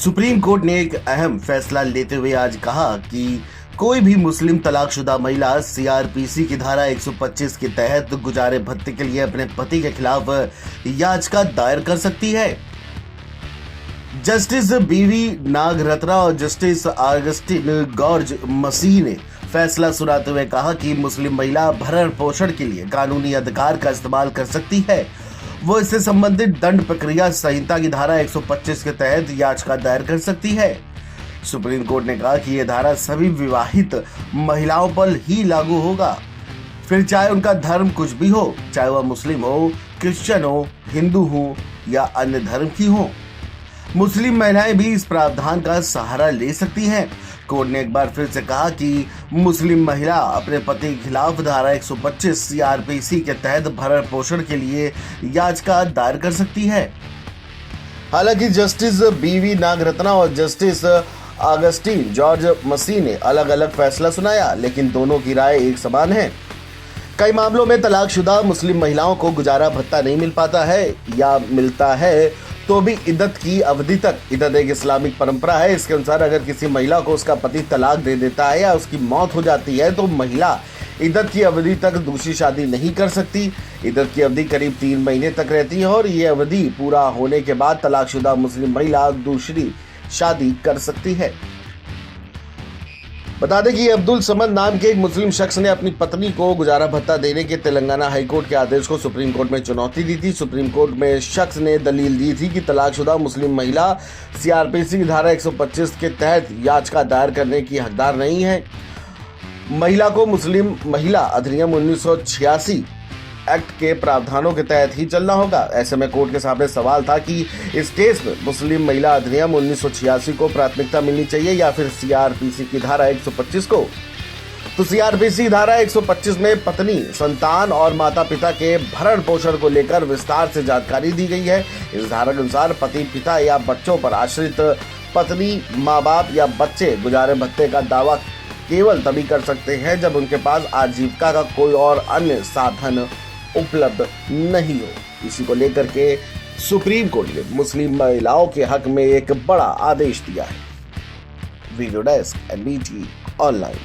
Supreme court ने एक अहम फैसला लेते हुए आज कहा कि कोई भी मुस्लिम तलाकशुदा महिला सीआरपीसी की धारा 125 के तहत गुजारे भत्ते के लिए अपने पति के खिलाफ याचिका दायर कर सकती है। जस्टिस बीवी नागरत्ना और जस्टिस अगस्टिन गॉर्ज मसीह ने फैसला सुनाते हुए कहा कि मुस्लिम महिला भरण पोषण के लिए कानूनी अधिकार का इस्तेमाल कर सकती है। वो इससे संबंधित दंड प्रक्रिया संहिता की धारा 125 के तहत याचिका दायर कर सकती है। सुप्रीम कोर्ट ने कहा कि यह धारा सभी विवाहित महिलाओं पर ही लागू होगा, फिर चाहे उनका धर्म कुछ भी हो, चाहे वह मुस्लिम हो, क्रिश्चियन हो, हिंदू हो या अन्य धर्म की हो। मुस्लिम महिलाएं भी इस प्रावधान का सहारा ले सकती हैं। कोर्ट ने एक बार फिर से कहा कि मुस्लिम महिला अपने पति के खिलाफ धारा 125 सीआरपीसी के तहत भरण पोषण के लिए याचिका दायर कर सकती है। हालांकि जस्टिस बीवी नागरत्ना और जस्टिस अगस्टिन जॉर्ज मसीह ने अलग अलग फैसला सुनाया, लेकिन दोनों की राय एक समान है। कई मामलों में तलाकशुदा मुस्लिम महिलाओं को गुजारा भत्ता नहीं मिल पाता है या मिलता है तो भी इद्दत की अवधि तक। इद्दत एक इस्लामिक परंपरा है। इसके अनुसार अगर किसी महिला को उसका पति तलाक दे देता है या उसकी मौत हो जाती है तो महिला इद्दत की अवधि तक दूसरी शादी नहीं कर सकती। इद्दत की अवधि करीब 3 महीने तक रहती है और ये अवधि पूरा होने के बाद तलाकशुदा मुस्लिम महिला दूसरी शादी कर सकती है। बता दें कि अब्दुल समद नाम के एक मुस्लिम शख्स ने अपनी पत्नी को गुजारा भत्ता देने के तेलंगाना हाईकोर्ट के आदेश को सुप्रीम कोर्ट में चुनौती दी थी। सुप्रीम कोर्ट में शख्स ने दलील दी थी कि तलाकशुदा मुस्लिम महिला सीआरपीसी की धारा 125 के तहत याचिका दायर करने की हकदार नहीं है। महिला को मुस्लिम महिला अधिनियम 1986 एक्ट के प्रावधानों के तहत ही चलना होगा। ऐसे में कोर्ट के सामने सवाल था कि इस केस में मुस्लिम महिला अधिनियम 1986 को प्राथमिकता मिलनी चाहिए या फिर सीआरपीसी की धारा 125 को। तो सीआरपीसी धारा 125 में पत्नी, संतान और माता पिता के भरण पोषण को लेकर विस्तार से जानकारी दी गई है। इस धारा के अनुसार पति, पिता या बच्चों पर आश्रित पत्नी, माँ बाप या बच्चे गुजारे भत्ते का दावा केवल तभी कर सकते हैं जब उनके पास आजीविका का कोई और अन्य साधन उपलब्ध नहीं हो। इसी को लेकर के सुप्रीम कोर्ट ने मुस्लिम महिलाओं के हक में एक बड़ा आदेश दिया है। Video desk, NBT online.